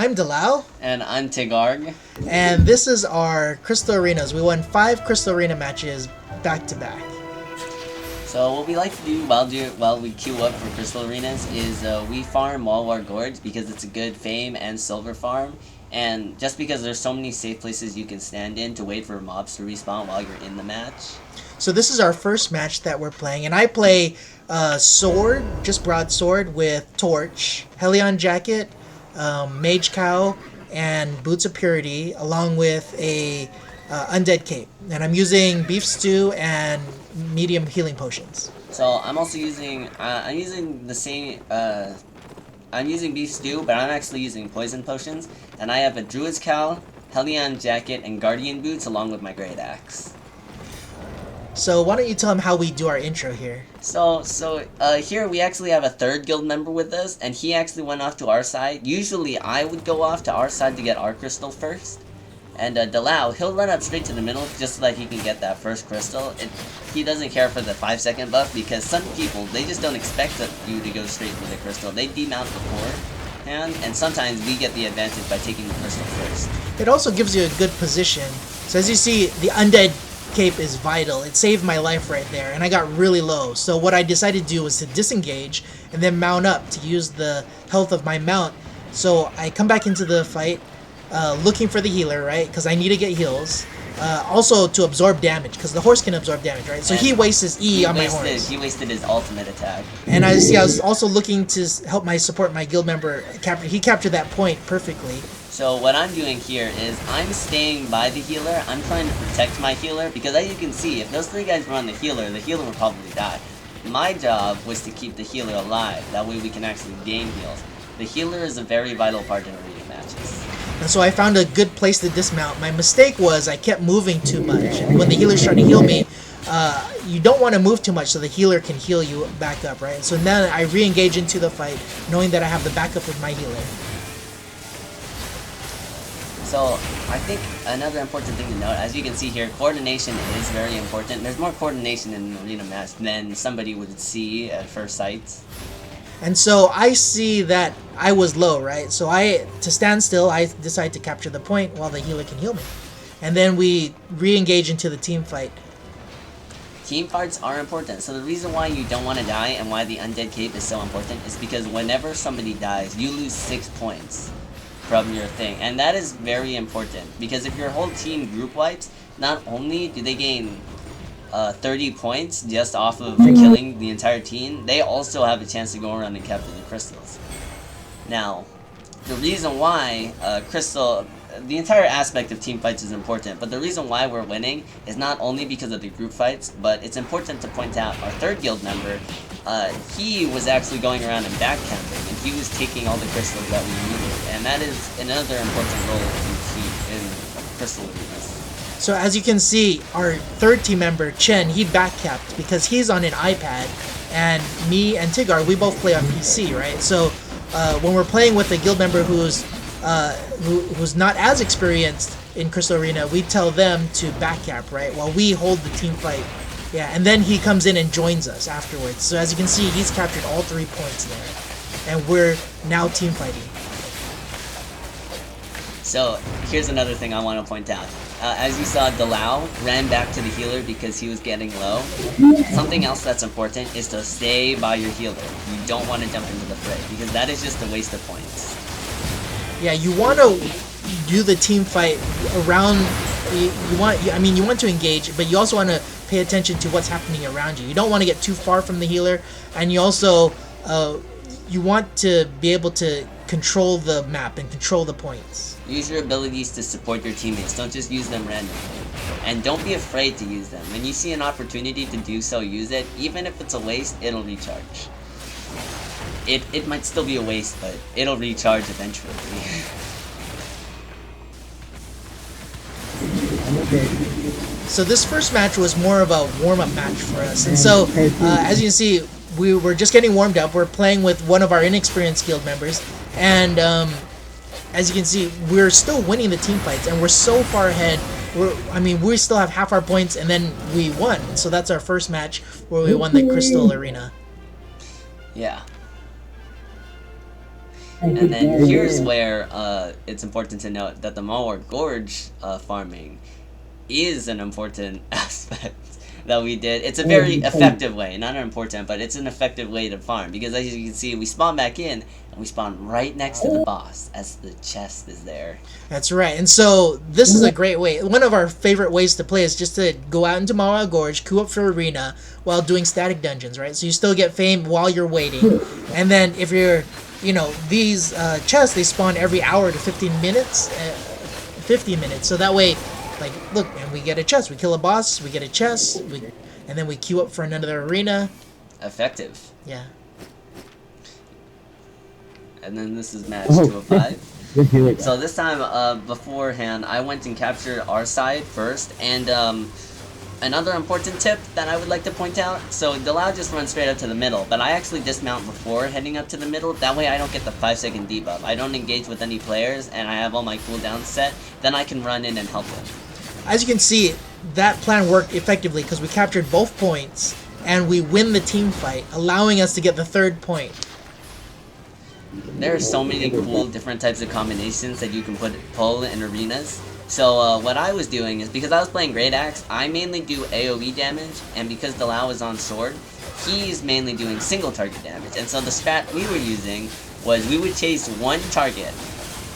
I'm Delau. And I'm Tigarg. And this is our Crystal Arenas. We won 5 Crystal Arena matches back to back. So what we like to do while we queue up for Crystal Arenas is we farm Malwar Gorge because it's a good fame and silver farm. And just because there's so many safe places you can stand in to wait for mobs to respawn while you're in the match. So this is our first match that we're playing. And I play Sword, just Broadsword, with Torch, Helion Jacket, Mage Cow, and Boots of Purity, along with a Undead Cape. And I'm using Beef Stew and medium healing potions. So I'm also using, I'm using the same, I'm using Beef Stew, but I'm actually using Poison Potions. And I have a Druid's Cowl, Helion Jacket, and Guardian Boots along with my Great Axe. So why don't you tell them how we do our intro here? So here we actually have a third guild member with us, and he actually went off to our side. Usually I would go off to our side to get our crystal first. And Delau, he'll run up straight to the middle just so that he can get that first crystal. He doesn't care for the 5-second buff because some people, they just don't expect you to go straight for the crystal. They demount beforehand, and sometimes we get the advantage by taking the crystal first. It also gives you a good position. So as you see, the Undead Cape is vital. It saved my life right there, and I got really low. So what I decided to do was to disengage and then mount up to use the health of my mount. So I come back into the fight looking for the healer, right? Because I need to get heals. Also to absorb damage, because the horse can absorb damage, right? So he wastes his E on my horse. He wasted his ultimate attack. And I was also looking to help my guild member capture. He captured that point perfectly. So what I'm doing here is I'm staying by the healer. I'm trying to protect my healer because as you can see, if those 3 guys were on the healer would probably die. My job was to keep the healer alive. That way we can actually gain heals. The healer is a very vital part in arena matches. And so I found a good place to dismount. My mistake was I kept moving too much. And when the healer's trying to heal me, you don't want to move too much so the healer can heal you back up, right? So then I re-engage into the fight, knowing that I have the backup of my healer. So, I think another important thing to note, as you can see here, coordination is very important. There's more coordination in an arena match than somebody would see at first sight. And so I see that I was low, right? So to stand still, I decide to capture the point while the healer can heal me. And then we re-engage into the team fight. Team fights are important. So the reason why you don't want to die and why the Undead Cape is so important is because whenever somebody dies, you lose 6 points from your thing. And that is very important because if your whole team group wipes, not only do they gain 30 points just off of killing the entire team, they also have a chance to go around and capture the crystals. Now, the reason why the entire aspect of team fights is important, but the reason why we're winning is not only because of the group fights, but it's important to point out our third guild member, he was actually going around and backcamping, and he was taking all the crystals that we needed, and that is another important role in crystal arenas. So as you can see, our third team member, Chen, he backcapped because he's on an iPad, and me and Tigar, we both play on PC, right? So when we're playing with a guild member who's not as experienced in Crystal Arena, we tell them to backcap, right? While we hold the team fight. Yeah, and then he comes in and joins us afterwards. So as you can see, he's captured all 3 points there. And we're now team fighting. So, here's another thing I want to point out. As you saw, Delau ran back to the healer because he was getting low. Something else that's important is to stay by your healer. You don't want to jump into the fray because that is just a waste of points. Yeah, you want to do the team fight around. You want to engage, but you also want to pay attention to what's happening around you. You don't want to get too far from the healer, and you also you want to be able to control the map and control the points. Use your abilities to support your teammates. Don't just use them randomly. And don't be afraid to use them. When you see an opportunity to do so, use it. Even if it's a waste, it'll recharge. It might still be a waste, but it'll recharge eventually. So this first match was more of a warm-up match for us. And so, as you can see, we were just getting warmed up. We're playing with one of our inexperienced guild members. And as you can see, we're still winning the team fights, and we're so far ahead. We still have half our points, and then we won. So that's our first match where we won the Crystal Arena. Yeah. And then here's where it's important to note that the Mawar Gorge farming is an important aspect that we did. It's a very effective way, not important, but it's an effective way to farm because as you can see, we spawn back in and we spawn right next to the boss as the chest is there. That's right. And so this is a great way. One of our favorite ways to play is just to go out into Mawa Gorge, queue up for arena while doing static dungeons, right? So you still get fame while you're waiting. And then if you're, these chests, they spawn every hour to 15 minutes. 50 minutes. So that way, like, look, and we get a chest. We kill a boss, we get a chest, and then we queue up for another arena. Effective. Yeah. And then this is match 205. So this time, beforehand, I went and captured our side first, and another important tip that I would like to point out, so Delau just runs straight up to the middle, but I actually dismount before heading up to the middle, that way I don't get the 5-second debuff. I don't engage with any players, and I have all my cooldowns set, then I can run in and help them. As you can see, that plan worked effectively because we captured both points, and we win the team fight, allowing us to get the 3rd point. There are so many cool different types of combinations that you can pull in arenas. So what I was doing is, because I was playing Great Axe, I mainly do AoE damage, and because Delau is on sword, he's mainly doing single target damage. And so the strat we were using was we would chase one target,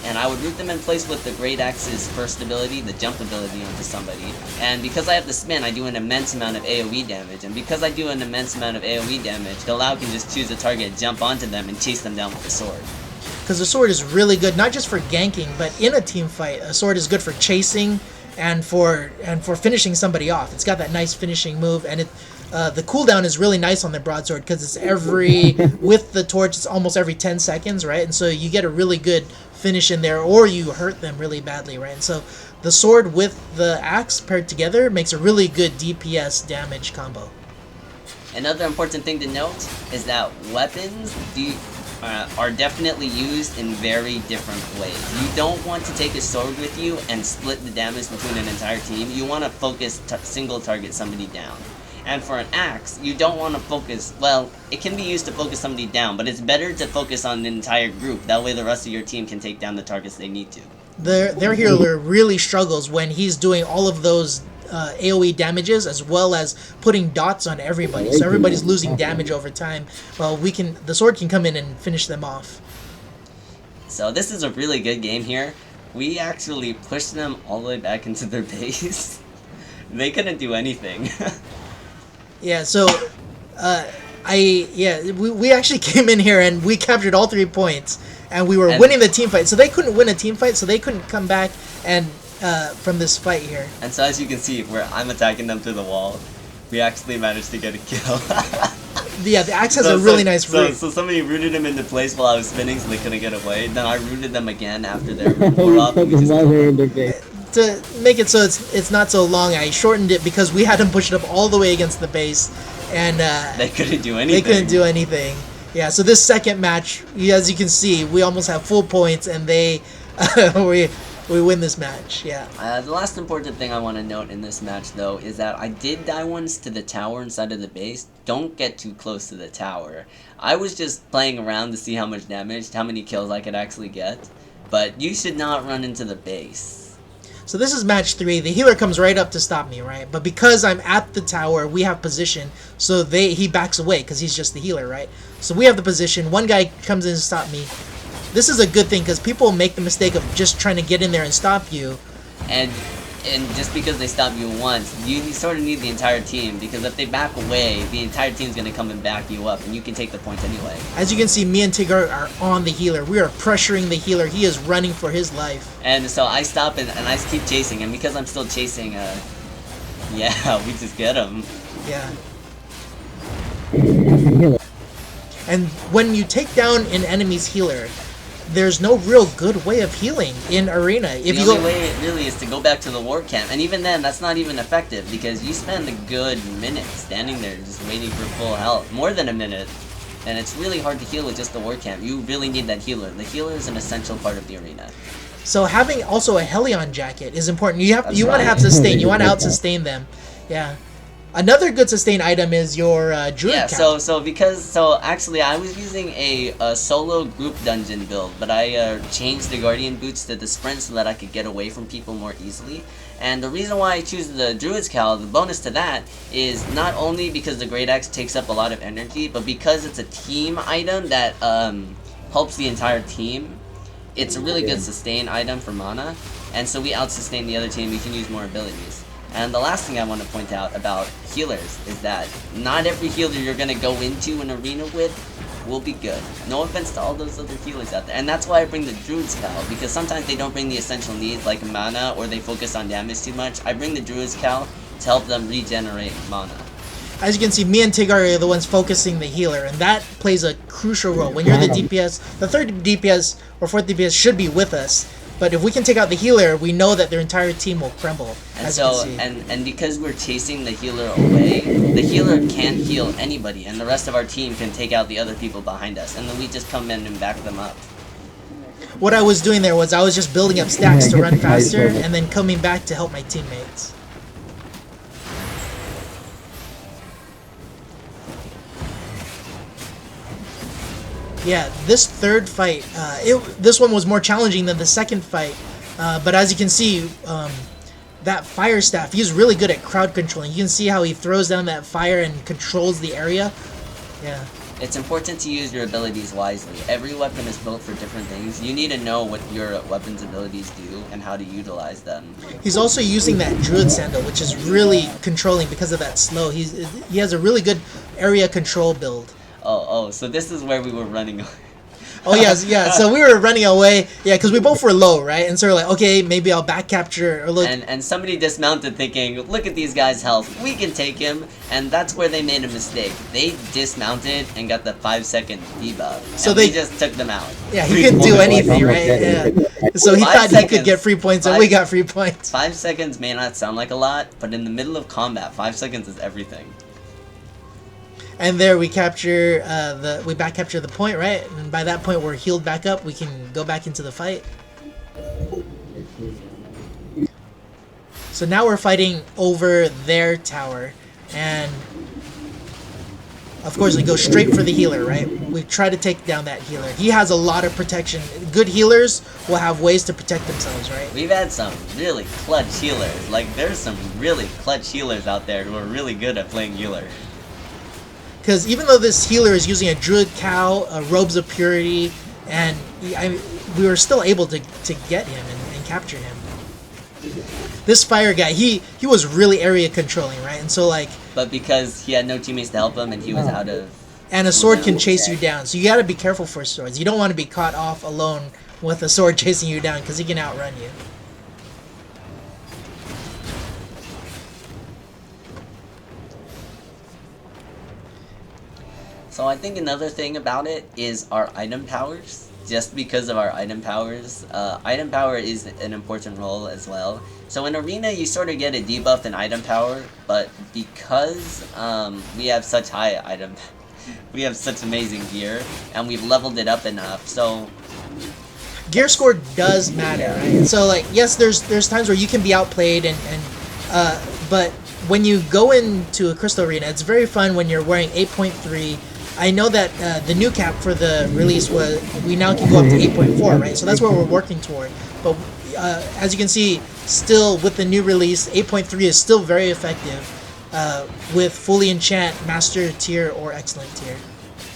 and I would root them in place with the Great Axe's first ability, the jump ability onto somebody. And because I have the spin, I do an immense amount of AoE damage. And because I do an immense amount of AoE damage, Delau can just choose a target, jump onto them, and chase them down with the sword. Because the sword is really good, not just for ganking, but in a team fight, a sword is good for chasing and for finishing somebody off. It's got that nice finishing move, and the cooldown is really nice on the broadsword because it's with the torch, it's almost every 10 seconds, right? And so you get a really good finish in there, or you hurt them really badly, right? And so the sword with the axe paired together makes a really good DPS damage combo. Another important thing to note is that weapons are definitely used in very different ways. You don't want to take a sword with you and split the damage between an entire team. You want to focus single target somebody down. And for an axe, you don't want to focus, well, it can be used to focus somebody down, but it's better to focus on an entire group. That way the rest of your team can take down the targets they need to. Their healer really struggles when he's doing all of those AoE damages as well as putting dots on everybody. So everybody's losing damage over time. Well, the sword can come in and finish them off. So this is a really good game here. We actually pushed them all the way back into their base. They couldn't do anything. Yeah, so we actually came in here and we captured all 3 points, and we were winning the team fight. So they couldn't win a team fight, so they couldn't come back and from this fight here. And so as you can see, where I'm attacking them through the wall, we actually managed to get a kill. Yeah, the axe has a really nice root. So somebody rooted him into place while I was spinning, so they couldn't get away. Then I rooted them again after their were up. To make it so it's not so long, I shortened it because we had them pushed up all the way against the base, and they couldn't do anything. Yeah, so this second match, as you can see, we almost have full points, and they we win this match. Yeah. The last important thing I want to note in this match, though, is that I did die once to the tower inside of the base. Don't get too close to the tower. I was just playing around to see how much damage, how many kills I could actually get, but you should not run into the base. So this is match 3. The healer comes right up to stop me, right? But because I'm at the tower, we have position, so he backs away because he's just the healer, right? So we have the position. One guy comes in to stop me. This is a good thing because people make the mistake of just trying to get in there and stop you. And just because they stop you once, you sort of need the entire team, because if they back away, the entire team's going to come and back you up, and you can take the points anyway. As you can see, me and Tigger are on the healer. We are pressuring the healer. He is running for his life. And so I stop and I keep chasing, and because I'm still chasing, yeah, we just get him. Yeah. And when you take down an enemy's healer, there's no real good way of healing in arena. The only way really is to go back to the war camp, and even then, that's not even effective because you spend a good minute standing there just waiting for full health, more than a minute, and it's really hard to heal with just the war camp. You really need that healer. The healer is an essential part of the arena. So having also a Helion jacket is important. You want to have sustain. You want to out sustain them. Yeah. Another good sustain item is your druid Yeah, cap. so actually I was using a solo group dungeon build, but I changed the guardian boots to the sprint so that I could get away from people more easily. And the reason why I choose the druid's cowl, the bonus to that, is not only because the great axe takes up a lot of energy, but because it's a team item that helps the entire team. It's a really good sustain item for mana, and so we out sustain the other team. We can use more abilities. And the last thing I want to point out about healers is that not every healer you're going to go into an arena with will be good. No offense to all those other healers out there. And that's why I bring the Druid's Cowl, because sometimes they don't bring the essential needs like mana, or they focus on damage too much. I bring the Druid's Cowl to help them regenerate mana. As you can see, me and Tigger are the ones focusing the healer, and that plays a crucial role. When you're the DPS, the third DPS or fourth DPS should be with us. But if we can take out the healer, we know that their entire team will crumble. And so, and because we're chasing the healer away, the healer can't heal anybody, and the rest of our team can take out the other people behind us, and then we just come in and back them up. What I was doing there was I was just building up stacks to run faster, and then coming back to help my teammates. Yeah, this third fight, this one was more challenging than the second fight, but as you can see, that fire staff, he's really good at crowd controlling. You can see how he throws down that fire and controls the area. Yeah. It's important to use your abilities wisely. Every weapon is built for different things. You need to know what your weapon's abilities do and how to utilize them. He's also using that Druid Sandal, which is really controlling because of that slow. He has a really good area control build. Oh, so this is where we were running. Oh, yes, yeah, so we were running away, yeah, because we both were low, right? And so we're like, okay, maybe I'll back capture, or look. And somebody dismounted thinking, look at these guys' health, we can take him, and that's where they made a mistake. They dismounted and got the 5-second debuff, so we just took them out. Yeah, he couldn't do anything, right? Yeah. So he thought he could get free points, and we got free points. 5 seconds may not sound like a lot, but in the middle of combat, 5 seconds is everything. And there we capture we back capture the point, right? And by that point we're healed back up. We can go back into the fight. So now we're fighting over their tower, and of course we go straight for the healer, right? We try to take down that healer. He has a lot of protection. Good healers will have ways to protect themselves, right? We've had some really clutch healers. Like, there's some really clutch healers out there who are really good at playing healer. Because even though this healer is using a Druid Cowl, Robes of Purity, and we were still able to get him and capture him. This fire guy, he was really area controlling, right? And so like... But because he had no teammates to help him and he was out of... And a sword can chase you down, so you gotta be careful for swords. You don't want to be caught off alone with a sword chasing you down, because he can outrun you. So I think another thing about it is our item powers. Just because of our item powers, item power is an important role as well. So in Arena, you sort of get a debuff in item power, but because we have such high item, we have such amazing gear, and we've leveled it up enough, so... Gear score does matter, right? And so like, yes, there's times where you can be outplayed, but when you go into a Crystal Arena, it's very fun when you're wearing 8.3. I know that the new cap for the release was, we now can go up to 8.4, right? So that's what we're working toward. But as you can see, still with the new release, 8.3 is still very effective with fully enchant, master tier, or excellent tier.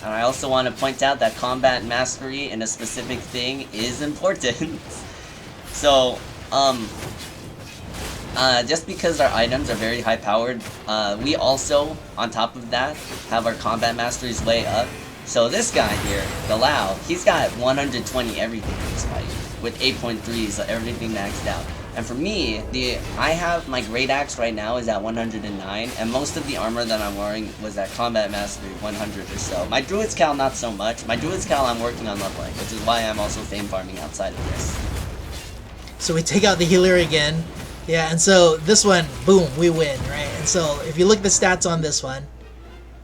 And I also want to point out that combat mastery in a specific thing is important. So, just because our items are very high powered, we also, on top of that, have our combat masteries way up. So this guy here, the Lao, he's got 120 everything in this fight, with 8.3, so everything maxed out. And for me, I have my Great Axe right now is at 109, and most of the armor that I'm wearing was at combat mastery 100 or so. My Druid's Cowl not so much. My Druid's Cowl I'm working on leveling, which is why I'm also fame farming outside of this. So we take out the healer again. Yeah, and so this one, boom, we win, right? And so if you look at the stats on this one,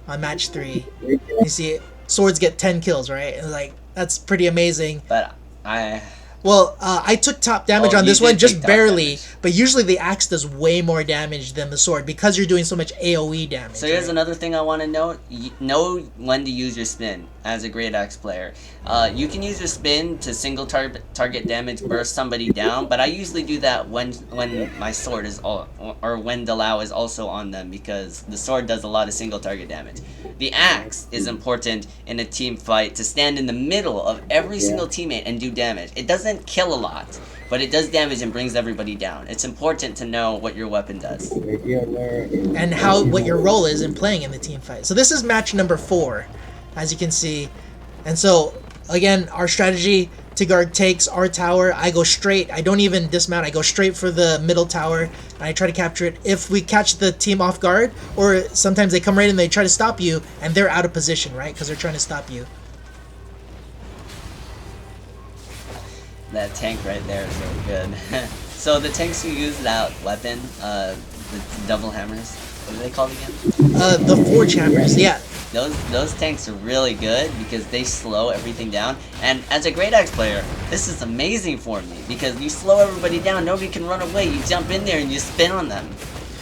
on match 3, you see swords get 10 kills, right? And like, that's pretty amazing. But Well, I took top damage Oh, on you this one, did just take top barely. damage. But usually the axe does way more damage than the sword because you're doing so much AoE damage. So here's right? another thing I want to note. Know when to use your spin as a Great Axe player. You can use your spin to single target damage burst somebody down, but I usually do that when my sword is or when Delau is also on them, because the sword does a lot of single target damage. The axe is important in a team fight to stand in the middle of every single teammate and do damage. It doesn't kill a lot, but it does damage and brings everybody down. It's important to know what your weapon does. And what your role is in playing in the team fight. So this is match number 4, as you can see. And so, again, our strategy, Tigard takes our tower. I go straight. I don't even dismount. I go straight for the middle tower, and I try to capture it. If we catch the team off guard, or sometimes they come right in and they try to stop you, and they're out of position, right? Because they're trying to stop you. That tank right there is really good. So the tanks who use that weapon, the double hammers, what are they called again? The Forge Hammers, yeah. Those tanks are really good because they slow everything down. And as a Great Axe player, this is amazing for me because you slow everybody down. Nobody can run away. You jump in there and you spin on them.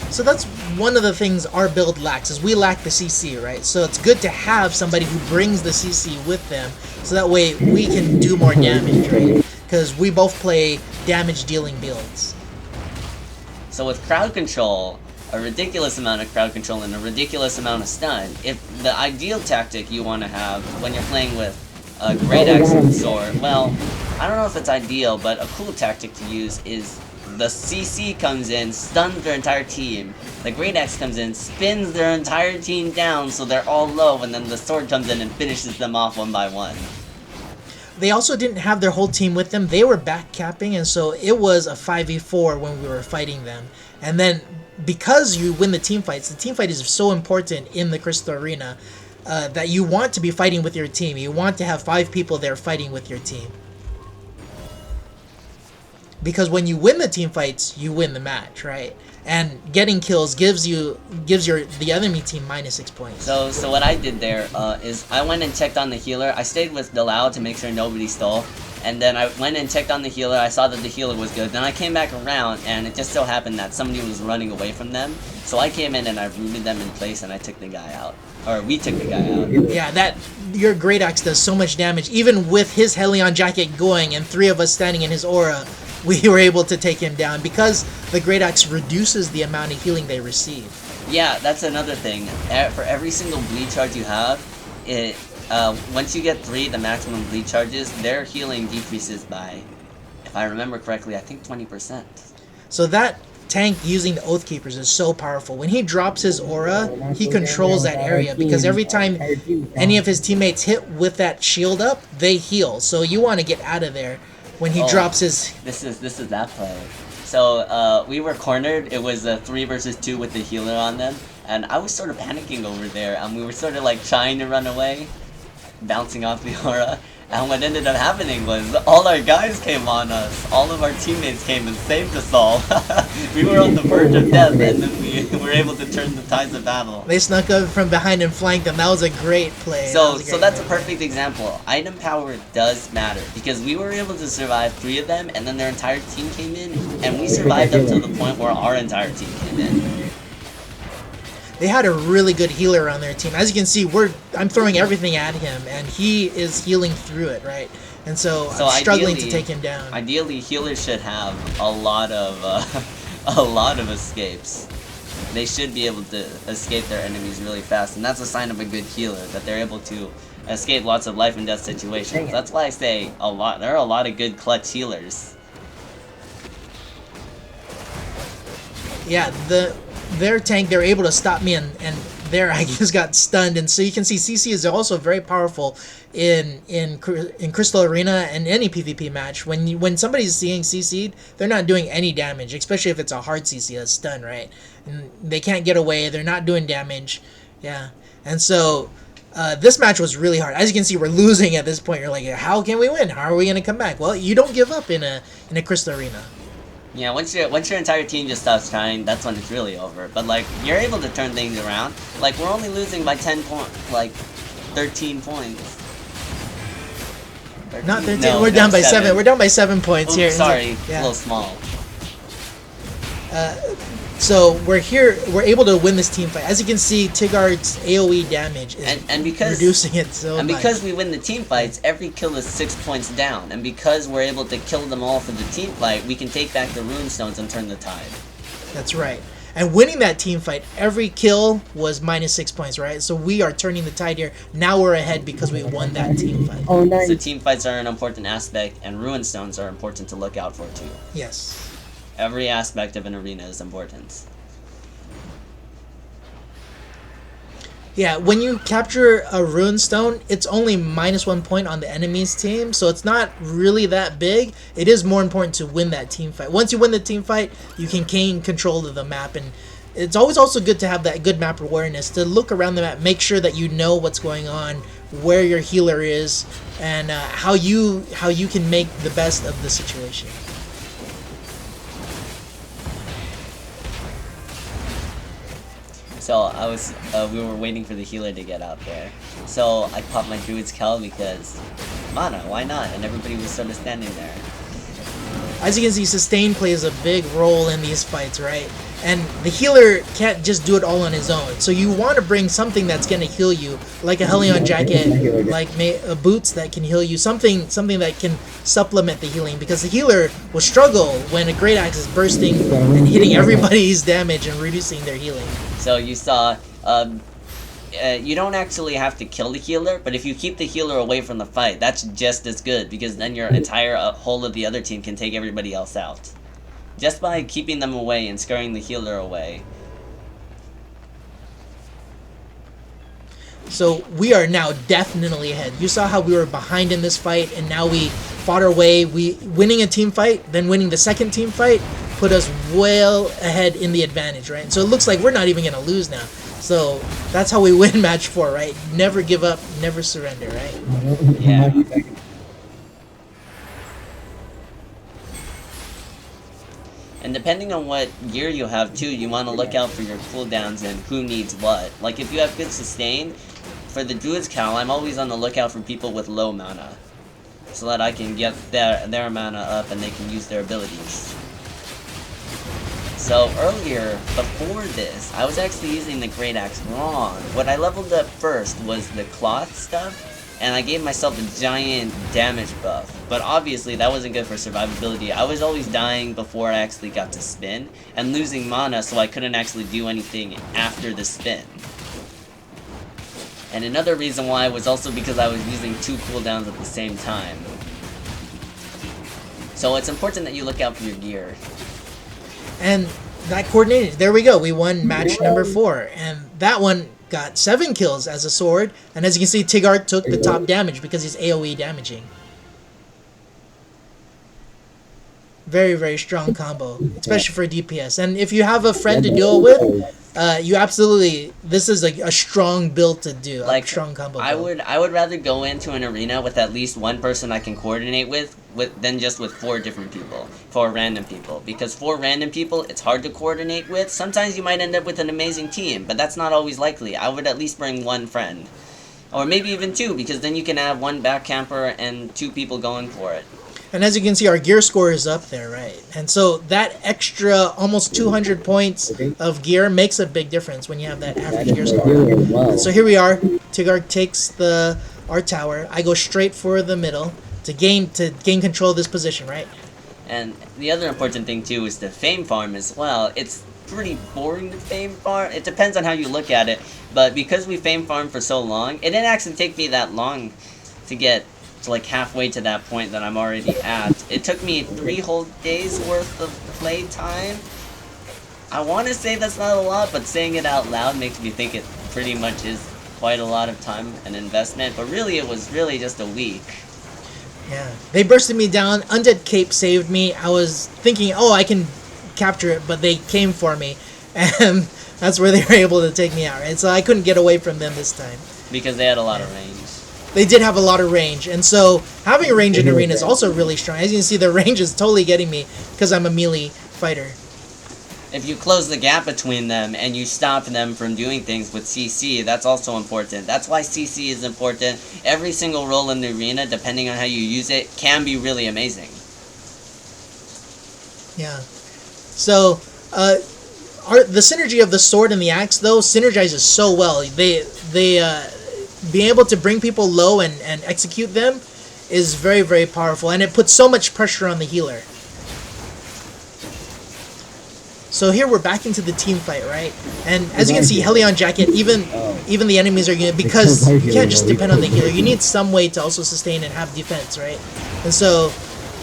So that's one of the things our build lacks, is we lack the CC, right? So it's good to have somebody who brings the CC with them, so that way we can do more damage, right? Because we both play damage dealing builds. So with crowd control, a ridiculous amount of crowd control and a ridiculous amount of stun, if the ideal tactic you want to have when you're playing with a Great Axe sword, well, I don't know if it's ideal, but a cool tactic to use is the CC comes in, stuns their entire team, the Great Axe comes in, spins their entire team down so they're all low, and then the sword comes in and finishes them off one by one. They also didn't have their whole team with them. They were back capping, and so it was a 5v4 when we were fighting them. And then, because you win the team fight is so important in the Crystal Arena, that you want to be fighting with your team. You want to have 5 people there fighting with your team. Because when you win the team fights, you win the match, right? And getting kills gives the enemy team -6 points. So what I did there is I went and checked on the healer. I stayed with Delau to make sure nobody stole. And then I went and checked on the healer. I saw that the healer was good. Then I came back around, and it just so happened that somebody was running away from them. So I came in and I rooted them in place, and I took the guy out. Or we took the guy out. Yeah, your Great Axe does so much damage. Even with his Helion jacket going and 3 of us standing in his aura, we were able to take him down because the Great Axe reduces the amount of healing they receive. Yeah, that's another thing. For every single bleed charge you have, once you get 3, the maximum bleed charges, their healing decreases by, if I remember correctly, I think 20%. So that tank using the Oath Keepers is so powerful. When he drops his aura, he controls that area, because every time any of his teammates hit with that shield up, they heal. So you want to get out of there when he drops his... This is that play. So we were cornered. It was a 3 versus 2 with the healer on them, and I was sort of panicking over there, and we were sort of like trying to run away, bouncing off the aura. And what ended up happening was all our guys came on us. All of our teammates came and saved us all. We were on the verge of death, and then we were able to turn the tides of battle. They snuck up from behind and flanked them. That was a great play. So that's a perfect example. Item power does matter, because we were able to survive 3 of them, and then their entire team came in, and we survived up to the point where our entire team came in. They had a really good healer on their team. As you can see, I'm throwing everything at him, and he is healing through it, right? And so I'm struggling to take him down. Ideally, healers should have a lot of escapes. They should be able to escape their enemies really fast, and that's a sign of a good healer, that they're able to escape lots of life and death situations. That's why I say there are a lot of good clutch healers. Yeah, their tank, they're able to stop me, and there I just got stunned. And so you can see CC is also very powerful in Crystal Arena and any PvP match. When somebody's seeing CC'd, they're not doing any damage, especially if it's a hard CC, a stun, right? And they can't get away, they're not doing damage. Yeah. And so this match was really hard. As you can see, we're losing at this point. You're like, how can we win? How are we going to come back? Well, you don't give up in a Crystal Arena. Yeah, once your entire team just stops trying, that's when it's really over. But like, you're able to turn things around. Like, we're only losing by 13 points. Not 13. No, We're down no, by 7. We're down by 7 points Oops, here. sorry, Yeah. a little small. So we're here. We're able to win this team fight. As you can see, Tigard's AOE damage is And because reducing it so And much. because we win the team fights, every kill is 6 points down. And because we're able to kill them all for the team fight, we can take back the rune stones and turn the tide. That's right. And winning that team fight, every kill was minus 6 points, right? So we are turning the tide here. Now we're ahead because we won that team fight. Oh, nice. So team fights are an important aspect, and rune stones are important to look out for too. Yes. Every aspect of an arena is important. Yeah, when you capture a rune stone, it's only minus 1 point on the enemy's team, so it's not really that big. It is more important to win that team fight. Once you win the team fight, you can gain control of the map, and it's always also good to have that good map awareness, to look around the map, make sure that you know what's going on, where your healer is, and how you can make the best of the situation. So we were waiting for the healer to get out there. So I popped my Druid's Kel because mana, why not? And everybody was sort of standing there. As you can see, sustain plays a big role in these fights, right? And the healer can't just do it all on his own. So you want to bring something that's going to heal you, like a Hellion jacket, like boots that can heal you, something that can supplement the healing, because the healer will struggle when a Great Axe is bursting and hitting everybody's damage and reducing their healing. So you saw, you don't actually have to kill the healer, but if you keep the healer away from the fight, that's just as good, because then your entire whole of the other team can take everybody else out. Just by keeping them away and scaring the healer away. So we are now definitely ahead. You saw how we were behind in this fight, and now we fought our way. Winning a team fight, then winning the second team fight, put us well ahead in the advantage, right? So it looks like we're not even going to lose now. So that's how we win match 4, right? Never give up, never surrender, right? Yeah. And depending on what gear you have too, you want to look out for your cooldowns and who needs what. Like if you have good sustain, for the Druid's Cowl, I'm always on the lookout for people with low mana, so that I can get their mana up and they can use their abilities. So earlier, before this, I was actually using the Great Axe wrong. What I leveled up first was the cloth stuff, and I gave myself a giant damage buff. But obviously that wasn't good for survivability. I was always dying before I actually got to spin, and losing mana so I couldn't actually do anything after the spin. And another reason why was also because I was using 2 cooldowns at the same time. So it's important that you look out for your gear. And that coordinated. There we go. We won match number 4. And that one got 7 kills as a sword. And as you can see, Tigard took the top damage because he's AoE damaging. Very, very strong combo, especially for DPS. And if you have a friend to duel with, you absolutely, this is a strong build to do, like strong combo build. I would rather go into an arena with at least one person I can coordinate with than just with 4 different people, 4 random people. Because 4 random people, it's hard to coordinate with. Sometimes you might end up with an amazing team, but that's not always likely. I would at least bring 1 friend. Or maybe even 2, because then you can have 1 back camper and 2 people going for it. And as you can see, our gear score is up there, right? And so that extra almost 200 points of gear makes a big difference when you have that average gear score. And so here we are. Tigard takes our tower. I go straight for the middle to gain control of this position, right? And the other important thing too is to fame farm as well. It's pretty boring to fame farm. It depends on how you look at it. But because we fame farmed for so long, it didn't actually take me that long to get to like halfway to that point that I'm already at. It took me 3 whole days worth of play time. I want to say that's not a lot, but saying it out loud makes me think it pretty much is quite a lot of time and investment. But really, it was really just a week. Yeah, they bursted me down. Undead Cape saved me. I was thinking, oh, I can capture it, but they came for me, and that's where they were able to take me out, right? So I couldn't get away from them this time. Because they had a lot of range. They did have a lot of range, and so having a range in arena is also really strong. As you can see, the range is totally getting me because I'm a melee fighter. if you close the gap between them and you stop them from doing things with CC, that's also important. That's why CC is important. Every single role in the arena, depending on how you use it, can be really amazing. Yeah. So, the synergy of the sword and the axe, though, synergizes so well. They being able to bring people low and execute them is very, very powerful, and it puts so much pressure on the healer. So here we're back into the team fight, right? And as you can see, Helion Jacket, even the enemies are gonna, because you can't just depend on the healer. You need some way to also sustain and have defense, right? And so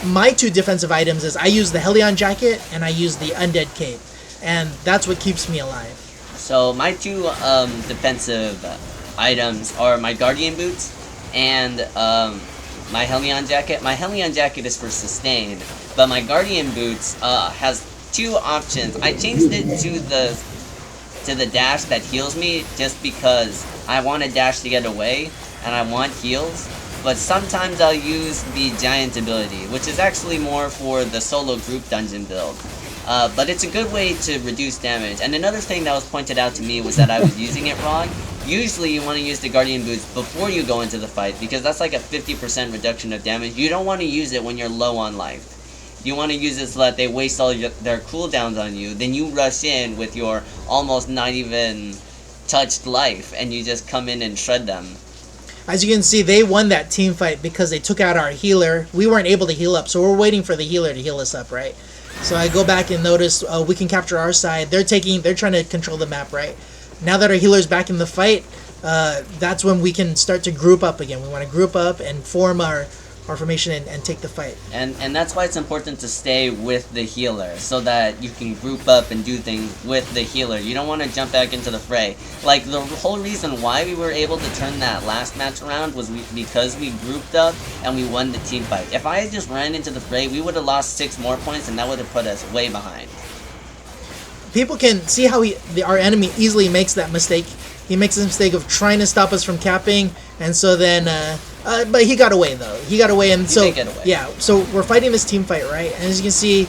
my two defensive items is I use the Helion Jacket and I use the Undead Cape, and that's what keeps me alive. So my two defensive items are my Guardian Boots and my Helion Jacket. My Helion Jacket is for sustain, but my Guardian Boots has two options. I changed it to the dash that heals me just because I want a dash to get away and I want heals. But sometimes I'll use the Giant ability, which is actually more for the solo group dungeon build. But it's a good way to reduce damage. And another thing that was pointed out to me was that I was using it wrong. Usually you want to use the Guardian Boots before you go into the fight, because that's like a 50% reduction of damage. You don't want to use it when you're low on life. You want to use it so that they waste all their cooldowns on you. Then you rush in with your almost not even touched life, and you just come in and shred them. As you can see, they won that team fight because they took out our healer. We weren't able to heal up, so we're waiting for the healer to heal us up, right? So I go back and notice we can capture our side. They're trying to control the map, right? Now that our healer's back in the fight, that's when we can start to group up again. We want to group up and form our formation and take the fight. And that's why it's important to stay with the healer, so that you can group up and do things with the healer. You don't want to jump back into the fray. Like, the whole reason why we were able to turn that last match around was because we grouped up and we won the team fight. If I had just ran into the fray, we would have lost 6 more points, and that would have put us way behind. People can see how our enemy easily makes that mistake. He makes the mistake of trying to stop us from capping, and so then but he got away, though. He got away, and He so did get away. yeah. So we're fighting this team fight, right? And as you can see,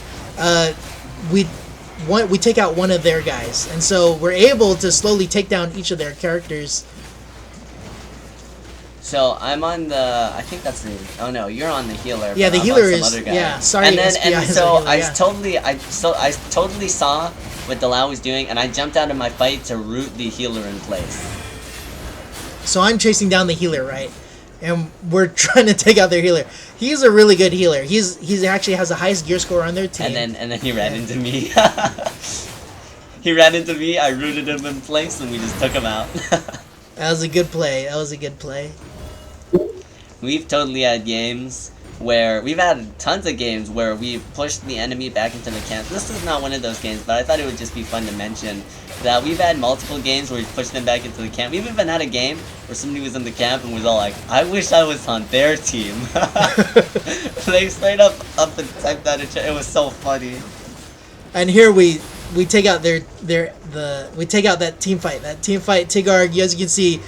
we take out one of their guys, and so we're able to slowly take down each of their characters. So I'm on the, I think that's the, oh no, you're on the healer. Yeah, but the I'm healer on some is, other guy. yeah, sorry, And then, SPI and is so the healer, I totally saw what Delau was doing, and I jumped out of my fight to root the healer in place. So I'm chasing down the healer, right? And we're trying to take out their healer. He's a really good healer. He's actually has the highest gear score on their team. And then he ran into me. He ran into me, I rooted him in place, and we just took him out. That was a good play. That was a good play. We've totally had games where, we've had tons of games where we've pushed the enemy back into the camp. This is not one of those games, but I thought it would just be fun to mention that we've had multiple games where we've pushed them back into the camp. We've even had a game where somebody was in the camp and was all like, I wish I was on their team. They straight up and typed that in chat. It was so funny. And here we take out we take out that team fight. That team fight, Tigard, as you can see,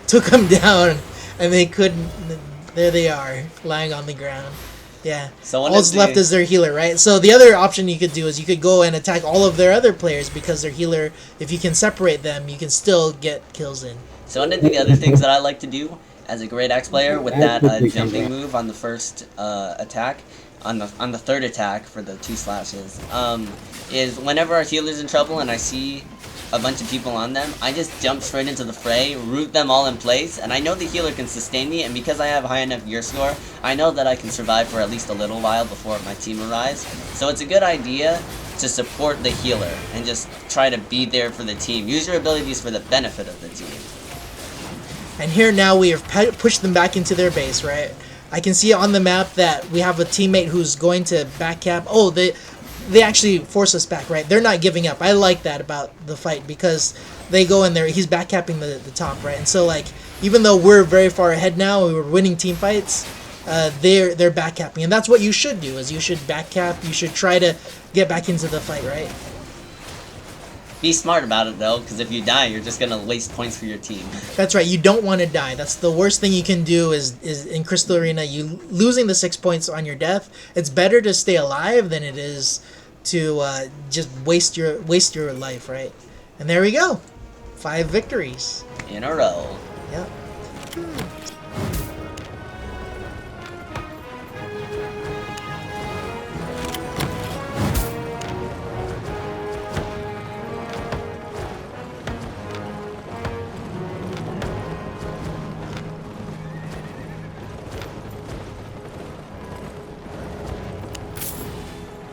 took them down, and they couldn't. There they are, lying on the ground. Yeah. So all that's left is their healer, right? So the other option you could do is you could go and attack all of their other players, because their healer, if you can separate them, you can still get kills in. So one of the other things that I like to do as a great axe player with that jumping move on the first attack, on the third attack for the 2 slashes, is whenever our healer's in trouble and I see a bunch of people on them, I just jump straight into the fray, root them all in place, and I know the healer can sustain me, and because I have high enough gear score, I know that I can survive for at least a little while before my team arrives. So it's a good idea to support the healer and just try to be there for the team. Use your abilities for the benefit of the team. And here now we have pushed them back into their base, right? I can see on the map that we have a teammate who's going to backcap. Oh, they actually force us back, right? They're not giving up. I like that about the fight, because they go in there, he's backcapping the top, right? And so, like, even though we're very far ahead now, we were winning team fights, they're backcapping. And that's what you should do, is you should backcap, you should try to get back into the fight, right? Be smart about it, though, because if you die, you're just going to waste points for your team. That's right, you don't want to die. That's the worst thing you can do is in Crystal Arena, you losing the 6 points on your death. It's better to stay alive than it is to just waste your life, right? And there we go, 5 victories in a row. Yep.